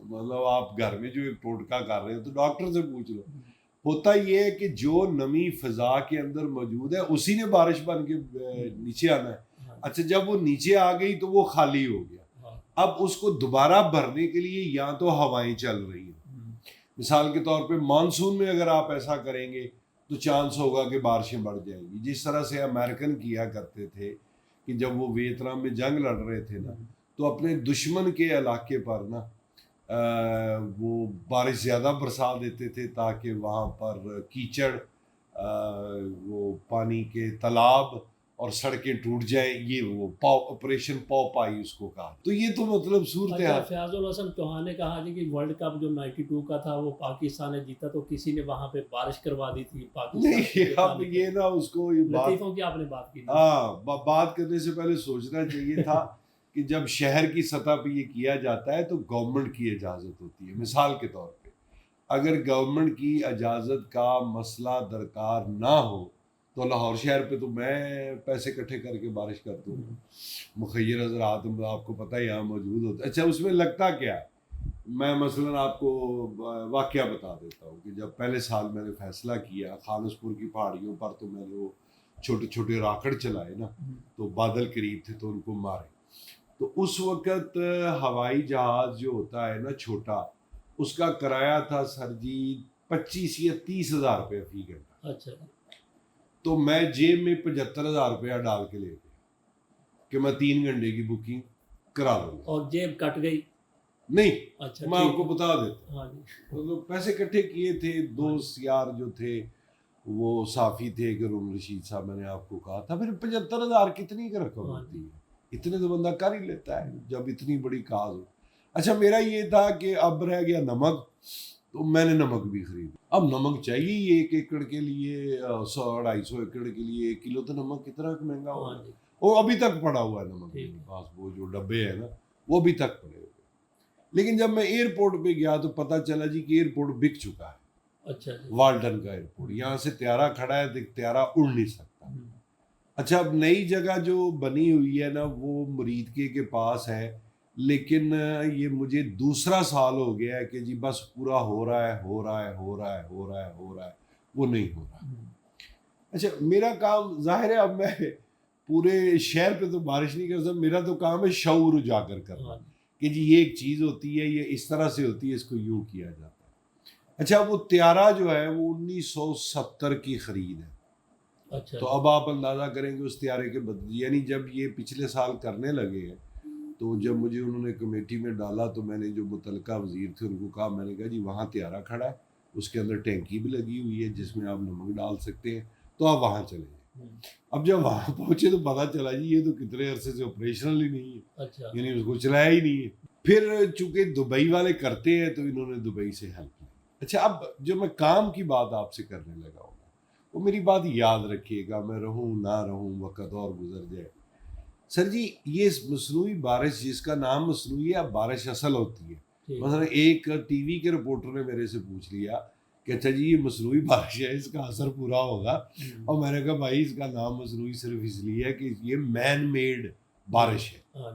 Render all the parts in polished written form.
مطلب آپ گھر میں جو ایک ٹوٹکا کر رہے ہیں تو ڈاکٹر سے پوچھ لو. ہوتا یہ ہے کہ جو نمی فضا کے اندر موجود ہے اسی نے بارش بن کے نیچے آنا ہے. اچھا جب وہ نیچے آ گئی تو وہ خالی ہو گیا. اب اس کو دوبارہ بھرنے کے لیے یا تو ہوائیں چل رہی ہیں. مثال کے طور پہ مانسون میں اگر آپ ایسا کریں گے تو چانس ہوگا کہ بارشیں بڑھ جائیں گی. جس طرح سے امریکن کیا کرتے تھے کہ جب وہ ویتنام میں جنگ لڑ رہے تھے نا تو اپنے دشمن کے علاقے پر نا وہ بارش زیادہ برسا دیتے تھے تاکہ وہاں پر کیچڑ وہ پانی کے تالاب اور سڑکیں ٹوٹ جائیں. یہ وہ آپریشن پائی اس کو کہا. تو یہ تو مطلب صورت اچھا حال. فیاض الحسن چوہان نے کہا جی کہ ورلڈ کپ جو 92 کا تھا وہ پاکستان نے جیتا تو کسی نے وہاں پہ بارش کروا دی تھی پاکستان. نہیں اب یہ نا اس کو یہ بات لطیفوں کی آپ نے بات کی. ہاں بات کرنے سے پہلے سوچنا چاہیے تھا کہ جب شہر کی سطح پہ یہ کیا جاتا ہے تو گورنمنٹ کی اجازت ہوتی ہے. مثال کے طور پہ اگر گورنمنٹ کی اجازت کا مسئلہ درکار نہ ہو تو لاہور شہر پہ تو میں پیسے اکٹھے کر کے بارش کر دوں. مخیر حضرات آپ کو پتہ ہے یہاں موجود ہوتا ہے. اچھا اس میں لگتا کیا ہے میں مثلا آپ کو واقعہ بتا دیتا ہوں کہ جب پہلے سال میں نے فیصلہ کیا خانس پور کی پہاڑیوں پر تو میں نے وہ چھوٹے چھوٹے راکٹ چلائے نا تو بادل قریب تھے تو ان کو مارے. تو اس وقت ہوائی جہاز جو ہوتا ہے نا چھوٹا اس کا کرایہ تھا سر جی 25 یا 30 ہزار روپے فی گھنٹہ. اچھا تو میں جیب میں 75,000 روپیہ ڈال کے لے گیا کہ میں 3 گھنٹے کی بکنگ کرا دوں گا. اور جیب کٹ گئی نہیں اچھا میں آپ کو بتا دیتا ہاں جی. مطلب پیسے اکٹھے کیے تھے. دوست یار جو تھے وہ صافی تھے کہ روم رشید صاحب میں نے آپ کو کہا تھا پھر 75,000 کتنی کا رقم ہوتی ہے اتنے تو بندہ کر ہی لیتا ہے جب اتنی بڑی کاز ہو. اچھا میرا یہ تھا کہ اب رہ گیا نمک تو میں نے نمک بھی خریدا. اب نمک چاہیے ہی 1 ایکڑ کے لیے 100-250 ایکڑ کے لیے 1 کلو تو نمک کتنا مہنگا ہو رہا ہے. وہ ابھی تک پڑا ہوا ہے نمک میرے پاس وہ جو ڈبے ہیں نا وہ ابھی تک پڑے ہوئے. لیکن جب میں ایئرپورٹ پہ گیا تو پتہ چلا جی کہ ایئرپورٹ بک چکا ہے. اچھا والڈن کا ایئرپورٹ یہاں سے طیارہ کھڑا ہے طیارہ اڑ نہیں سکتا. اچھا اب نئی جگہ جو بنی ہوئی ہے نا وہ مرید کے پاس ہے لیکن یہ مجھے دوسرا سال ہو گیا ہے کہ جی بس پورا ہو رہا ہے وہ نہیں ہو رہا. اچھا میرا کام ظاہر ہے اب میں پورے شہر پہ تو بارش نہیں کر سکتا. میرا تو کام ہے شعور اجاگر کرنا کہ جی یہ ایک چیز ہوتی ہے یہ اس طرح سے ہوتی ہے اس کو یوں کیا جاتا ہے. اچھا وہ طیارہ جو ہے وہ 1970 کی خرید ہے. اچھا تو اب آپ اندازہ کریں گے اس طیارے کے یعنی جب یہ پچھلے سال کرنے لگے ہیں تو جب مجھے انہوں نے کمیٹی میں ڈالا تو میں نے جو متعلقہ وزیر تھے ان کو کہا میں نے کہا جی وہاں طیارہ کھڑا ہے اس کے اندر ٹینکی بھی لگی ہوئی ہے جس میں آپ نمک ڈال سکتے ہیں تو آپ وہاں چلے جائیں. اب جب وہاں پہنچے تو پتہ چلا جی یہ تو کتنے عرصے سے آپریشنل ہی نہیں ہے. اچھا یعنی اس کو چلایا ہی نہیں ہے. پھر چونکہ دبئی والے کرتے ہیں تو انہوں نے دبئی سے ہیلپ لی. اچھا اب جو میں کام کی بات آپ سے کرنے لگا ہوں وہ میری بات یاد رکھیے گا میں رہوں نہ رہوں وقت اور گزر جائے. سر جی یہ مصنوعی بارش جس کا نام مصنوعی ہے بارش اصل ہوتی ہے. مثلا ایک ٹی وی کے رپورٹر نے میرے سے پوچھ لیا کہ اچھا جی یہ مصنوعی بارش ہے اس کا اثر پورا ہوگا اور میں نے کہا بھائی اس کا نام مصنوعی صرف اس لیے ہے کہ یہ مین میڈ بارش ہے.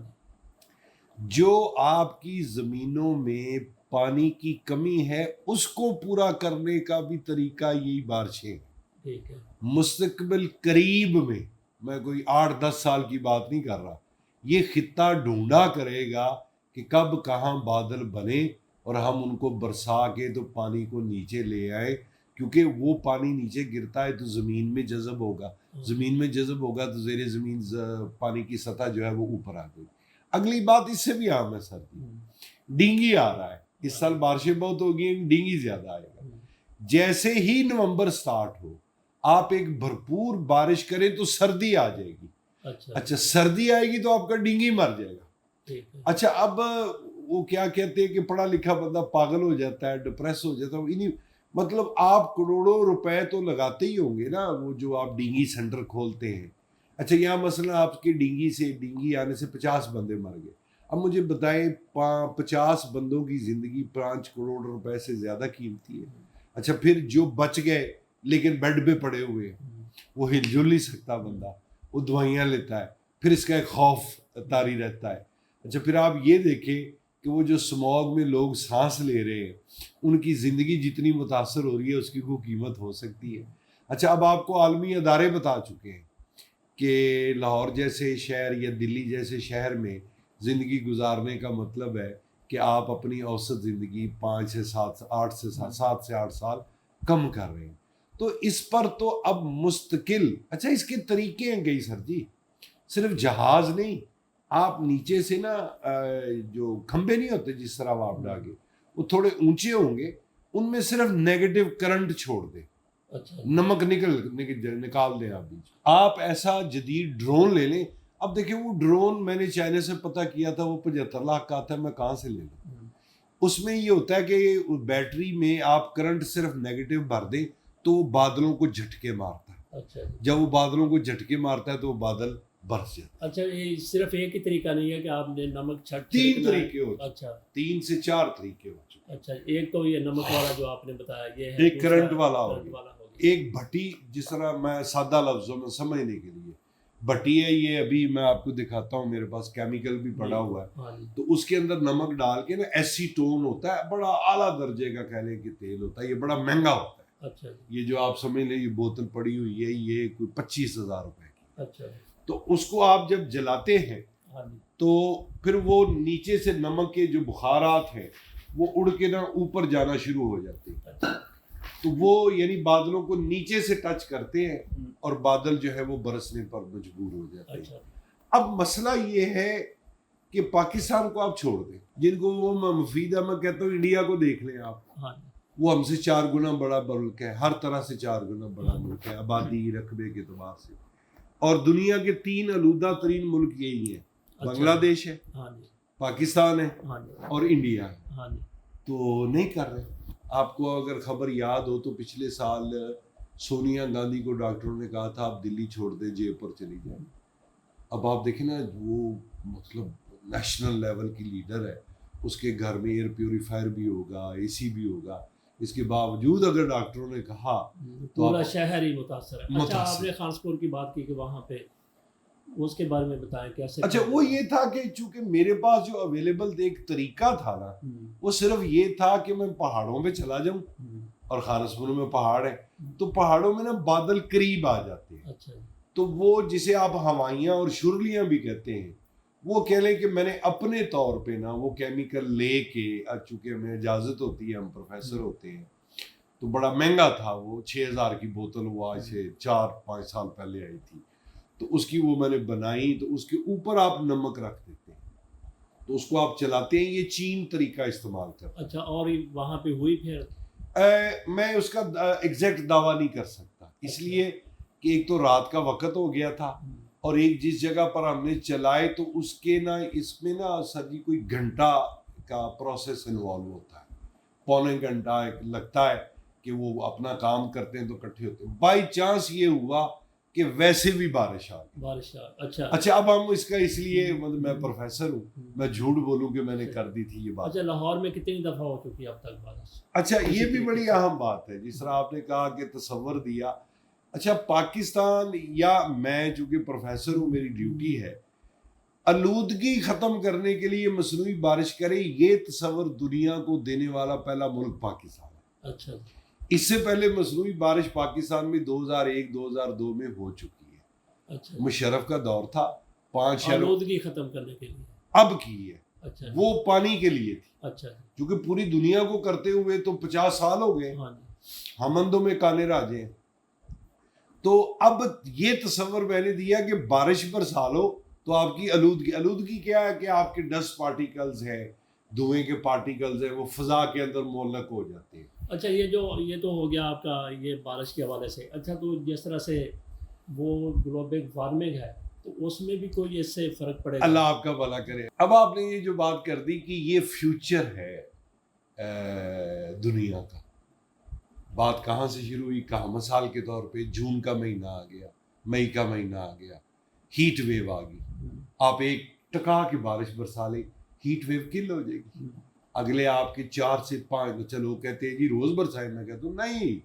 جو آپ کی زمینوں میں پانی کی کمی ہے اس کو پورا کرنے کا بھی طریقہ یہی بارشیں ہیں. مستقبل قریب میں کوئی 8-10 سال کی بات نہیں کر رہا یہ خطہ ڈھونڈا کرے گا کہ کب کہاں بادل بنے اور ہم ان کو برسا کے تو پانی کو نیچے لے آئے کیونکہ وہ پانی نیچے گرتا ہے تو زمین میں جذب ہوگا. زمین میں جذب ہوگا تو زیر زمین پانی کی سطح جو ہے وہ اوپر آ گئی. اگلی بات اس سے بھی عام ہے سر ڈینگی آ رہا ہے. اس سال بارشیں بہت ہوگی ڈینگی زیادہ آئے گا. جیسے ہی نومبر سٹارٹ ہو آپ ایک بھرپور بارش کریں تو سردی آ جائے گی. اچھا سردی آئے گی تو آپ کا ڈینگی مر جائے گا. اچھا اب وہ کیا کہتے ہیں کہ پڑھا لکھا بندہ پاگل ہو جاتا ہے ڈپریس ہو جاتا ہے. مطلب آپ کروڑوں روپے تو لگاتے ہی ہوں گے نا وہ جو آپ ڈینگی سینٹر کھولتے ہیں. اچھا یہاں مثلا آپ کے ڈینگی آنے سے 50 بندے مر گئے. اب مجھے بتائیں 50 بندوں کی زندگی 5 کروڑ روپے سے زیادہ قیمتی ہے. اچھا پھر جو بچ گئے لیکن بیڈ پہ پڑے ہوئے وہ ہل جل نہیں سکتا بندہ وہ دوائیاں لیتا ہے پھر اس کا ایک خوف طاری رہتا ہے. اچھا پھر آپ یہ دیکھیں کہ وہ جو اسموگ میں لوگ سانس لے رہے ہیں ان کی زندگی جتنی متاثر ہو رہی ہے اس کی کوئی قیمت ہو سکتی ہے؟ اچھا اب آپ کو عالمی ادارے بتا چکے ہیں کہ لاہور جیسے شہر یا دلی جیسے شہر میں زندگی گزارنے کا مطلب ہے کہ آپ اپنی اوسط زندگی 5 سے 7 8 سے 7 سے 8 سال کم کر رہے ہیں. تو اس پر تو اب مستقل اچھا اس کے طریقے ہیں کئی سر جی، صرف جہاز نہیں، آپ نیچے سے نا جو کھمبے نہیں ہوتے جس طرح آپ ڈاگے وہ تھوڑے اونچے ہوں گے، ان میں صرف نیگیٹو کرنٹ چھوڑ دیں، اچھا نمک نکال دیں آپ ایسا جدید ڈرون لے لیں. اب دیکھیں وہ ڈرون میں نے چائنا سے پتہ کیا تھا وہ 75 لاکھ کا آتا ہے، میں کہاں سے لے لوں؟ اس میں یہ ہوتا ہے کہ بیٹری میں آپ کرنٹ صرف نیگیٹو بھر دیں تو وہ بادلوں کو جھٹکے مارتا ہے. اچھا جب وہ بادلوں کو جھٹکے مارتا ہے تو وہ بادل برس جاتا ہے. اچھا یہ صرف ایک ہی طریقہ نہیں ہے کہ آپ نے نمک 3 طریقے ہوتے ہیں، اچھا 3 سے 4 طریقے ہو چکے. اچھا ایک تو یہ نمک والا جو آپ نے بتایا یہ ہے، ایک کرنٹ والا ہو کرنٹ گیا، والا ہو گیا. ایک بھٹی جس طرح میں سادہ لفظوں میں سمجھنے کے لیے بھٹی ہے، یہ ابھی میں آپ کو دکھاتا ہوں، میرے پاس کیمیکل بھی پڑا ہوا ہے. ہاں جی تو اس کے اندر نمک ڈال کے نا ایسیٹون ہوتا ہے، بڑا اعلیٰ درجے کا کہہ لیں کہ تیل ہوتا ہے، یہ بڑا مہنگا ہوتا ہے. اچھا یہ جو آپ سمجھ لیں یہ بوتل پڑی ہوئی ہے یہ کوئی 25,000 روپے کی. اچھا تو اس کو آپ جب جلاتے ہیں ہاں جی تو پھر وہ نیچے سے نمک کے جو بخارات ہیں وہ اڑ کے نا اوپر جانا شروع ہو جاتے ہیں. اچھا تو وہ یعنی بادلوں کو نیچے سے ٹچ کرتے ہیں اور بادل جو ہے وہ برسنے پر مجبور ہو جاتے ہیں. اچھا اب مسئلہ یہ ہے کہ پاکستان کو آپ چھوڑ دیں، جن کو وہ مفید ہے، میں کہتا ہوں انڈیا کو دیکھ لیں آپ، ہاں وہ ہم سے 4 گنا بڑا ملک ہے، ہر طرح سے 4 گنا بڑا ملک ہے، آبادی رقبے کے اعتبار سے. اور دنیا کے 3 آلودہ ترین ملک یہی ہیں، بنگلہ دیش ہے، ہاں جی پاکستان ہے ہاں جی اور انڈیا ہے. ہاں جی تو نہیں کر رہے. آپ کو اگر خبر یاد ہو تو پچھلے سال سونیا گاندھی کو ڈاکٹروں نے کہا تھا آپ دلی چھوڑ دیں، جے پر چلی جائیں. اب آپ دیکھیں نا وہ مطلب نیشنل لیول کی لیڈر ہے، اس کے گھر میں ایئر پیوریفائر بھی ہوگا، اے سی بھی ہوگا، اس کے باوجود اگر ڈاکٹروں نے کہا تو پورا شہر ہی متاثر ہے. اچھا آپ متاثر. نے خانسپور کی بات کی کہ وہاں پہ اس کے بارے میں بتائیں کیسے. اچھا وہ یہ تھا کہ چونکہ میرے پاس جو اویلیبل ایک طریقہ تھا نا وہ صرف یہ تھا کہ میں پہاڑوں پہ چلا جاؤں، اور خانسپور میں پہاڑ ہے تو پہاڑوں میں نا بادل قریب آ جاتے ہیں. اچھا تو وہ جسے آپ ہوائیاں اور شرلیاں بھی کہتے ہیں، وہ کہہ لیں کہ میں نے اپنے طور پہ نا وہ کیمیکل لے کے، چونکہ ہمیں اجازت ہوتی ہے، ہم پروفیسر ہوتے ہیں، تو بڑا مہنگا تھا وہ 6,000 کی بوتل، وہ آج سے 4-5 سال پہلے آئی تھی. تو اس کی وہ میں نے بنائی، تو اس کے اوپر آپ نمک رکھ دیتے ہیں تو اس کو آپ چلاتے ہیں. یہ چین طریقہ استعمال کرتا ہے. اچھا اور وہاں پہ ہوئی پھر میں اس کا ایگزیکٹ دعویٰ نہیں کر سکتا، اس لیے کہ ایک تو رات کا وقت ہو گیا تھا، اور ایک جس جگہ پر ہم نے چلائے تو اس کے نا اس میں نا سر جی کوئی گھنٹہ کا پروسیس انوالو ہوتا ہے، 1.25 گھنٹہ لگتا ہے کہ وہ اپنا کام کرتے ہیں تو اکٹھے ہوتے ہیں. بائی چانس یہ ہوا کہ ویسے بھی بارش آ گئی. بارش اچھا اچھا اب ہم اس کا اس لیے مطلب میں پروفیسر ہوں، میں جھوٹ بولوں کہ میں نے کر دی تھی یہ بات. اچھا لاہور میں کتنی دفعہ ہو چکی اب تک بارش؟ اچھا یہ بھی بڑی اہم بات ہے جس طرح آپ نے کہا کہ تصور دیا. اچھا پاکستان یا میں چونکہ پروفیسر ہوں میری ڈیوٹی ہے آلودگی ختم کرنے کے لیے مصنوعی بارش کرے، یہ تصور دنیا کو دینے والا پہلا ملک پاکستان ہے. اچھا اس سے پہلے مصنوعی بارش پاکستان میں 2001-2002 میں ہو چکی ہے. اچھا مشرف کا دور تھا 5 شہروں آلودگی ختم کرنے کے لیے اب کی ہے، اچھا وہ پانی کے لیے تھی، اچھا کیونکہ پوری دنیا کو کرتے ہوئے تو 50 سال ہو گئے، ہاں جی ہم اندوں میں کانے راجے ہیں. تو اب یہ تصور میں نے دیا کہ بارش برسا لو تو آپ کی آلودگی کیا ہے کہ آپ کے ڈسٹ پارٹیکلز ہیں، دھوئیں کے پارٹیکلز ہیں، وہ فضا کے اندر معلق ہو جاتے ہیں. اچھا یہ تو ہو گیا آپ کا یہ بارش کے حوالے سے. اچھا تو جس طرح سے وہ گلوبل وارمنگ ہے تو اس میں بھی کوئی اس سے فرق پڑے گا؟ اللہ آپ کا بھلا کرے. اب آپ نے یہ جو بات کر دی کہ یہ فیوچر ہے دنیا کا، بات کہاں سے شروع ہوئی؟ کہاں مثال کے طور پہ جون کا مہینہ آ گیا، مئی کا مہینہ آ گیا، ہیٹ ویو آ گئی، آپ ایک ٹکا کے بارش برسا لیں ہیٹ ویو کل ہو جائے گی. اگلے آپ کے 4 سے 5 چلو کہتے ہیں جی روز برسائے، میں کہتا ہوں نہیں،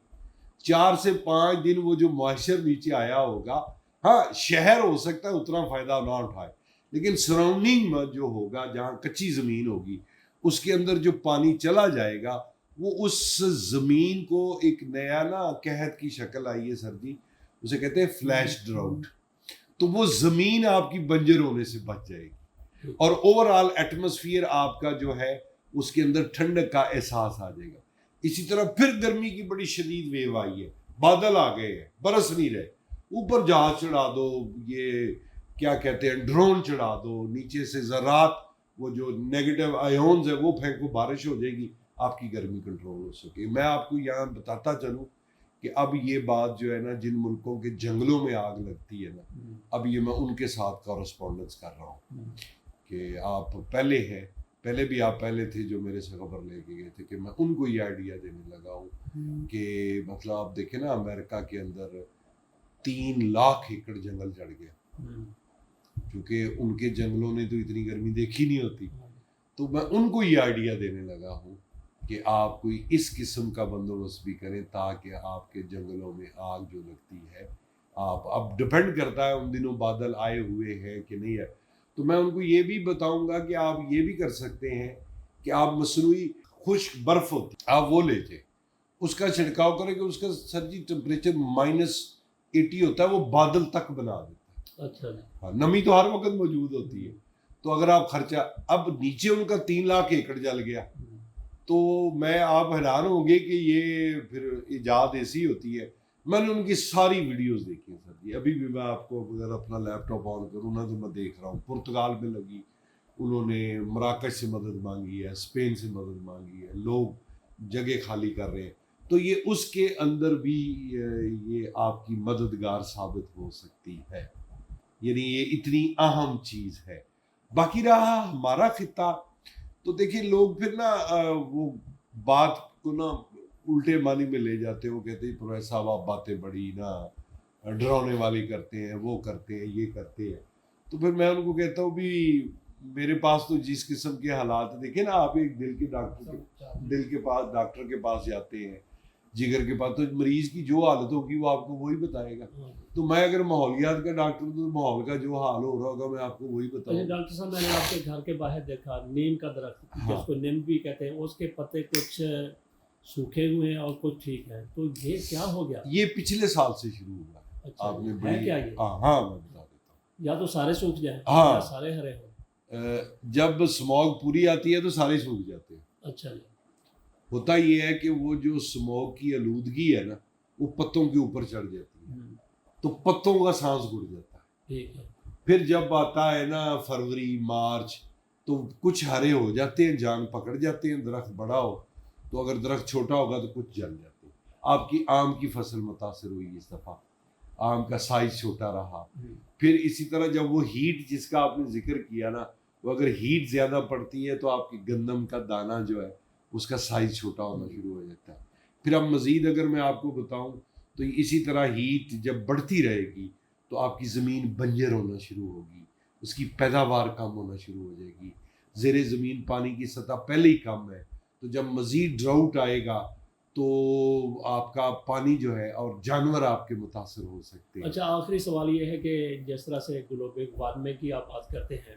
4 سے 5 دن وہ جو موئسچر نیچے آیا ہوگا، ہاں شہر ہو سکتا ہے اتنا فائدہ نہ اٹھائے، لیکن سراؤنڈنگ میں جو ہوگا جہاں کچی زمین ہوگی اس کے اندر جو پانی چلا جائے گا وہ اس زمین کو ایک نیا نا قحط کی شکل آئی ہے سر جی، اسے کہتے ہیں فلیش ڈراؤٹ، تو وہ زمین آپ کی بنجر ہونے سے بچ جائے گی اور اوور آل ایٹماسفیئر آپ کا جو ہے اس کے اندر ٹھنڈک کا احساس آ جائے گا. اسی طرح پھر گرمی کی بڑی شدید ویو آئی ہے، بادل آ گئے ہیں، برس نہیں رہے، اوپر جہاز چڑھا دو، یہ کیا کہتے ہیں ڈرون چڑھا دو، نیچے سے ذرات وہ جو نیگیٹو آئیونز ہے وہ پھینکو، بارش ہو جائے گی، آپ کی گرمی کنٹرول ہو سکے. میں آپ کو یہاں بتاتا چلوں کہ اب یہ بات جو ہے نا جن ملکوں کے جنگلوں میں آگ لگتی ہے نا، اب یہ میں ان کے ساتھ کورسپونڈنس کر رہا ہوں کہ آپ پہلے بھی آپ پہلے تھے جو میرے سے خبر لے کے گئے تھے، کہ میں ان کو یہ آئیڈیا دینے لگا ہوں کہ مطلب آپ دیکھیں نا امریکہ کے اندر 3 لاکھ ایکڑ جنگل جڑ گیا، کیونکہ ان کے جنگلوں نے تو اتنی گرمی دیکھی نہیں ہوتی. تو میں ان کو یہ آئیڈیا دینے لگا ہوں کہ آپ کوئی اس قسم کا بندوبست بھی کریں تاکہ آپ کے جنگلوں میں آگ جو لگتی ہے، آپ اب ڈپینڈ کرتا ہے ان دنوں بادل آئے ہوئے ہیں کہ نہیں ہے، تو میں ان کو یہ بھی بتاؤں گا کہ آپ یہ بھی کر سکتے ہیں کہ آپ مصنوعی خشک برف ہوتی آپ وہ لے جائیں، اس کا چھڑکاؤ کریں کہ اس کا سر جی ٹمپریچر -80 ہوتا ہے، وہ بادل تک بنا دیتا ہے. اچھا ہاں، نمی تو ہر وقت موجود ہوتی ہے. تو اگر آپ خرچہ اب نیچے ان کا 3 لاکھ ایکڑ جل گیا تو میں آپ حیران ہوں گے کہ یہ پھر ایجاد ایسی ہوتی ہے. میں نے ان کی ساری ویڈیوز دیکھی ہیں سر جی، ابھی بھی میں آپ کو اگر اپنا لیپ ٹاپ آن کروں نا تو میں دیکھ رہا ہوں پرتگال میں لگی، انہوں نے مراکش سے مدد مانگی ہے، اسپین سے مدد مانگی ہے، لوگ جگہ خالی کر رہے ہیں. تو یہ اس کے اندر بھی یہ آپ کی مددگار ثابت ہو سکتی ہے، یعنی یہ اتنی اہم چیز ہے. باقی رہا ہمارا خطہ، تو دیکھیں لوگ پھر نا وہ بات کو نا الٹے معنی میں لے جاتے ہیں، وہ کہتے ہیں پروفیسر صاحب آپ باتیں بڑی نا ڈرانے والی کرتے ہیں، وہ کرتے ہیں، یہ کرتے ہیں. تو پھر میں ان کو کہتا ہوں بھی میرے پاس تو جس قسم کے حالات دیکھیں نا، آپ ایک دل کے پاس جاتے ہیں، جگر کے پاس، تو مریض کی جو حالت ہوگی وہ آپ کو وہی بتائے گا. تو میں اگر ماحولیات کا ڈاکٹر ہوں تو ماحول کا جو حال ہو رہا ہوگا میں آپ کو وہی بتاؤں. ڈاکٹر صاحب میں نے آپ کے گھر کے باہر دیکھا نیم کا درخت، جس کو نیم بھی کہتے ہیں، اس کے پتے کچھ سوکھے ہوئے ہیں اور کچھ ٹھیک ہیں، تو یہ کیا ہو گیا؟ یہ پچھلے سال سے شروع ہوا. اچھا آپ نے ہے کیا یہ؟ ہاں میں بتا دیتا ہوں. یا تو سارے سوکھ جائیں یا سارے ہرے ہوں. جب اسموگ پوری آتی ہے تو سارے سوکھ جاتے ہیں. اچھا جی. ہوتا یہ ہے کہ وہ جو اسموگ کی آلودگی ہے نا وہ پتوں کے اوپر چڑھ جاتی ہے، تو پتوں کا سانس گڑ جاتا ہے. ٹھیک ہے. پھر جب آتا ہے نا فروری مارچ تو کچھ ہرے ہو جاتے ہیں، جان پکڑ جاتے ہیں. درخت بڑا ہو تو اگر درخت چھوٹا ہوگا تو کچھ جل جاتے ہیں. آپ کی آم کی فصل متاثر ہوئی اس دفعہ، آم کا سائز چھوٹا رہا. پھر اسی طرح جب وہ ہیٹ جس کا آپ نے ذکر کیا نا، وہ اگر ہیٹ زیادہ پڑتی ہے تو آپ کی گندم کا دانہ جو ہے اس کا سائز چھوٹا ہونا شروع ہو جاتا ہے. پھر اب مزید اگر میں آپ کو بتاؤں تو اسی طرح ہیٹ جب بڑھتی رہے گی تو آپ کی زمین بنجر ہونا شروع ہوگی، اس کی پیداوار کم ہونا شروع ہو جائے گی. زیر زمین پانی کی سطح پہلے ہی کم ہے، تو جب مزید ڈراؤٹ آئے گا تو آپ کا پانی جو ہے اور جانور آپ کے متاثر ہو سکتے ہیں. اچھا آخری سوال یہ ہے کہ جس طرح سے گلوبل وارمنگ کی آپ بات کرتے ہیں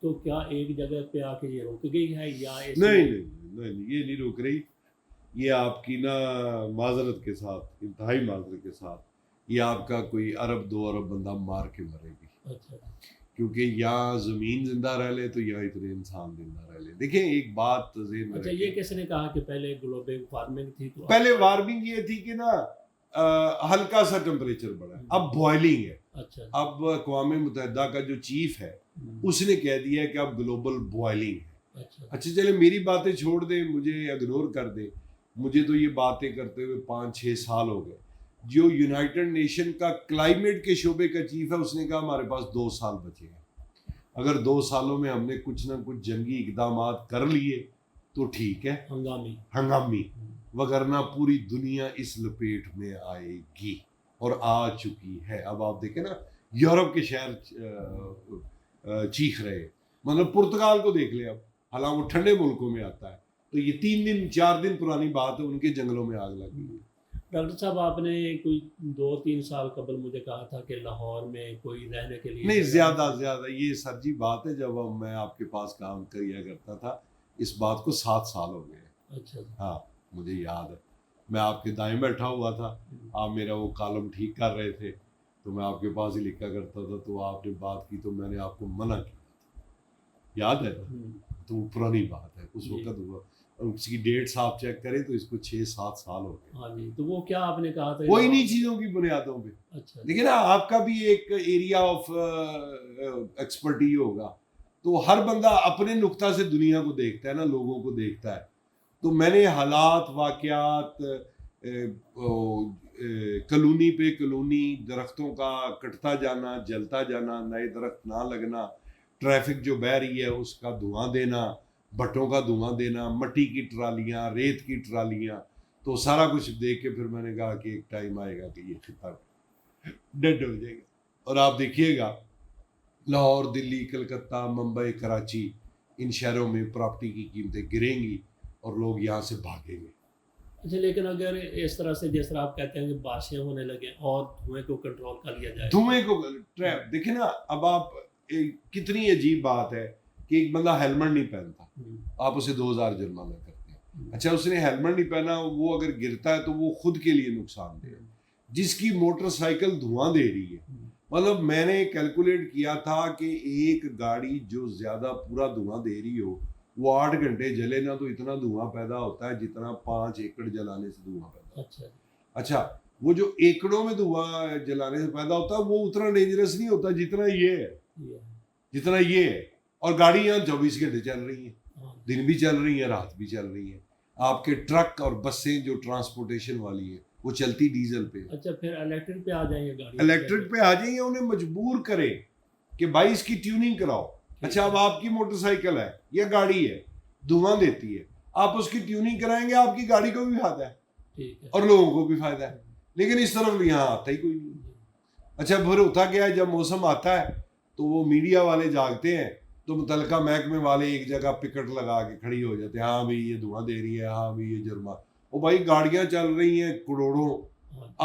تو کیا ایک جگہ پہ آ کے یہ رک گئی ہے یا نہیں یہ نہیں رک رہی. یہ آپ کی نا معذرت کے ساتھ، انتہائی معذرت کے ساتھ، یہ آپ کا کوئی 1-2 ارب بندہ مار کے مرے گی. اچھا. کیونکہ یہاں زمین زندہ رہ لے تو یہاں اتنے انسان زندہ رہ لے. دیکھیں ایک بات ذہن میں اچھا یہ کس نے کہا کہ پہلے گلوبل وارمنگ تھی؟ تو پہلے وارمنگ یہ تھی کہ نا ہلکا سا ٹمپریچر بڑھا ہے، اب بوائلنگ ہے. اچھا. اب اقوام متحدہ کا جو چیف ہے اس نے کہہ دیا کہ اب گلوبل بوائلنگ ہے. اچھا چلے میری باتیں چھوڑ دیں، مجھے اگنور کر دیں. مجھے تو یہ باتیں کرتے ہوئے 5-6 سال ہو گئے. جو یونائٹڈ نیشن کا کلائمیٹ کے شعبے کا چیف ہے اس نے کہا ہمارے پاس 2 سال بچے ہیں، اگر 2 سالوں میں ہم نے کچھ نہ کچھ جنگی اقدامات کر لیے تو ٹھیک ہے، ہنگامی، وگرنہ پوری دنیا اس لپیٹ میں آئے گی اور آ چکی ہے. اب آپ دیکھیں نا یورپ کے شہر چیخ رہے، مطلب پرتگال کو دیکھ لیں. اب حالانکہ وہ ٹھنڈے ملکوں میں آتا ہے تو یہ 3-4 دن پرانی بات ہے، ان کے جنگلوں میں آگ لگ گئی. ڈاکٹر صاحب آپ نے کوئی 2-3 سال قبل مجھے کہا تھا کہ لاہور میں کوئی رہنے کے لیے نہیں، زیادہ یہ سر جی بات ہے جب میں آپ کے پاس کام کیا کرتا تھا اس بات کو 7 سال ہو گئے. اچھا جی. ہاں مجھے یاد ہے میں آپ کے دائیں بیٹھا ہوا تھا, آپ میرا وہ کالم ٹھیک کر رہے تھے تو میں آپ کے پاس ہی لکھا کرتا تھا, تو آپ نے بات کی تو میں نے آپ کو منع کیا تھا, یاد ہے نا؟ تو وہ پرانی بات ہے, اس وقت ہوا, اور اس کی ڈیٹس آپ چیک کریں تو اس کو 6-7 سال ہو گئے. ہاں جی. تو وہ کیا آپ نے کہا تھا؟ کوئی نہیں چیزوں کی بنیادوں پہ. اچھا لیکن آپ کا بھی ایک ایریا آف ایکسپرٹی ہوگا, تو ہر بندہ اپنے نقطہ سے دنیا کو دیکھتا ہے نا, لوگوں کو دیکھتا ہے. تو میں نے حالات, واقعات, کلونی پہ کلونی, درختوں کا کٹتا جانا, جلتا جانا, نئے درخت نہ لگنا, ٹریفک جو بہہ رہی ہے اس کا دھواں دینا, بھٹوں کا دھواں دینا, مٹی کی ٹرالیاں, ریت کی ٹرالیاں, تو سارا کچھ دیکھ کے پھر میں نے کہا کہ ایک ٹائم آئے گا کہ یہ خطہ ڈیڈ ہو جائے گا. اور آپ دیکھیے گا لاہور, دلی, کلکتہ, ممبئی, کراچی, ان شہروں میں پراپرٹی کی قیمتیں گریں گی اور لوگ یہاں سے بھاگیں گے. اچھا, لیکن اگر اس طرح سے جس طرح آپ کہتے ہیں کہ بارشیں ہونے لگے اور دھوئیں کو کنٹرول کر لیا جائے, دھوئیں کو دیکھیں نا, اب آپ کتنی عجیب بات ہے کہ ایک بندہ ہیلمٹ نہیں پہنتا, آپ اسے 2000 جرمانہ کرتے ہیں. اچھا اس نے ہیلمٹ نہیں پہنا, وہ اگر گرتا ہے تو وہ خود کے لیے نقصان دہ ہے. جس کی موٹر سائیکل دھواں دے رہی ہے, مطلب میں نے کیلکولیٹ کیا تھا کہ ایک گاڑی جو زیادہ پورا دھواں دے رہی ہو وہ 8 گھنٹے جلے نا تو اتنا دھواں پیدا ہوتا ہے جتنا 5 ایکڑ جلانے سے دھواں پیدا ہوتا ہے. اچھا وہ جو ایکڑوں میں دھواں جلانے سے پیدا ہوتا ہے وہ اتنا ڈینجرس نہیں ہوتا جتنا یہ ہے. اور گاڑیاں 24 گھنٹے چل رہی ہیں, دن بھی چل رہی ہیں, رات بھی چل رہی ہیں. آپ کے ٹرک اور بسیں جو ٹرانسپورٹیشن والی ہیں وہ چلتی ڈیزل پہ. اچھا پھر الیکٹرک پہ آ جائیں گے گاڑی, الیکٹرک پہ آ جائیں گے, انہیں مجبور کرے کہ بھائی اس کی ٹیوننگ کراؤ. اچھا اب آپ کی موٹر سائیکل ہے یا گاڑی ہے, دھواں دیتی ہے, آپ اس کی ٹیوننگ کرائیں گے, آپ کی گاڑی کو بھی فائدہ ہے اور لوگوں کو بھی فائدہ ہے. لیکن اس طرف یہاں آتا ہی کوئی نہیں. اچھا پھر ہوتا کیا ہے, جب موسم آتا ہے تو وہ میڈیا والے جاگتے ہیں تو متعلقہ محکمے والے ایک جگہ پکٹ لگا کے کھڑی ہو جاتے ہیں, ہاں بھائی یہ دھواں دے رہی ہے, ہاں بھائی یہ جرمانہ. وہ بھائی گاڑیاں چل رہی ہیں کروڑوں,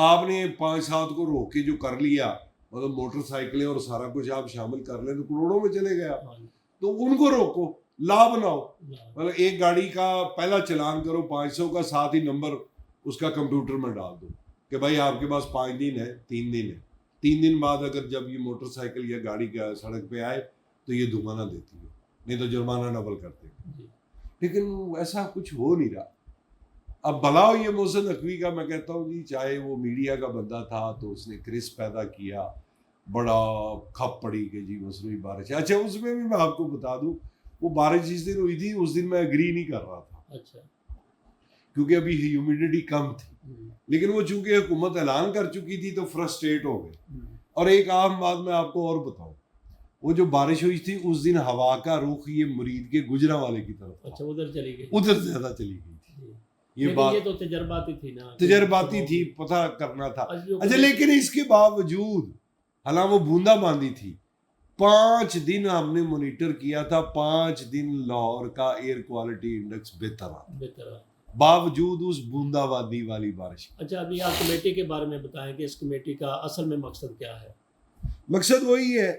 آپ نے 5-7 کو روک کے جو کر لیا, مطلب موٹر سائیکلیں اور سارا کچھ آپ شامل کر لیں تو کروڑوں میں چلے گیا. تو ان کو روکو, لا بناؤ. مطلب ایک گاڑی کا پہلا چلان کرو 500 کا, ساتھ ہی نمبر اس کا کمپیوٹر میں ڈال دو کہ بھائی آپ کے پاس 5 دن ہے, 3 دن ہے. 3 دن بعد اگر جب یہ موٹر سائیکل یا گاڑی کا سڑک پہ آئے تو یہ دھواں نہ دیتی ہے, نہیں تو جرمانہ ڈبل کرتے. لیکن ایسا کچھ ہو نہیں رہا. اب بھلا یہ محسن نقوی کا, میں کہتا ہوں جی, چاہے وہ میڈیا کا بندہ تھا تو اس نے کرس پیدا کیا, بڑا کھپ پڑی کہ جی مصنوعی بارش. اچھا اس میں بھی میں آپ کو بتا دوں, وہ بارش جس دن ہوئی تھی اس دن میں اگری نہیں کر رہا تھا. اچھا کیونکہ ابھی ہیومیڈیٹی کم تھی, لیکن وہ چونکہ حکومت اعلان کر چکی تھی تو فرسٹریٹ ہو گئے. اور ایک عام بات میں آپ کو اور بتاؤں, وہ جو بارش ہوئی تھی اس دن ہوا کا رخ یہ مرید کے گجرانوالے کی طرف, اچھا ادھر چلی گئی, ادھر زیادہ چلی گئی تھی. یہ بات یہ تو تجرباتی تھی نا, تجرباتی تھی, پتہ کرنا تھا. اچھا لیکن اس کے باوجود حالانکہ وہ بوندا باندی تھی, 5 دن ہم نے مانیٹر کیا تھا, 5 دن لاہور کا ایئر کوالٹی انڈیکس بہتر آتا باوجود اس بوندا باندی والی بارش. اچھا ابھی آپ کمیٹی کے بارے میں بتائیں کہ اس کمیٹی کا اصل میں مقصد کیا ہے؟ مقصد وہی ہے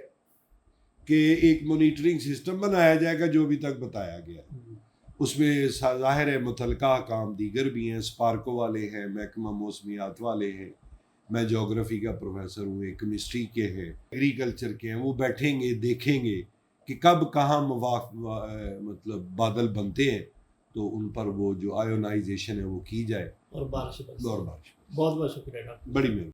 کہ ایک مانیٹرنگ سسٹم بنایا جائے گا جو ابھی تک بتایا گیا ہے. اس میں ظاہر ہے متعلقہ کام دیگر بھی ہیں, اسپارکو والے ہیں, محکمہ موسمیات والے ہیں, میں جغرافی کا پروفیسر ہوں, ایک کیمسٹری کے ہیں, ایگریکلچر کے ہیں. وہ بیٹھیں گے, دیکھیں گے کہ کب کہاں مطلب بادل بنتے ہیں تو ان پر وہ جو آیونائزیشن ہے وہ کی جائے اور بارش. بہت بہت شکریہ ڈاکٹر, بڑی مہربانی.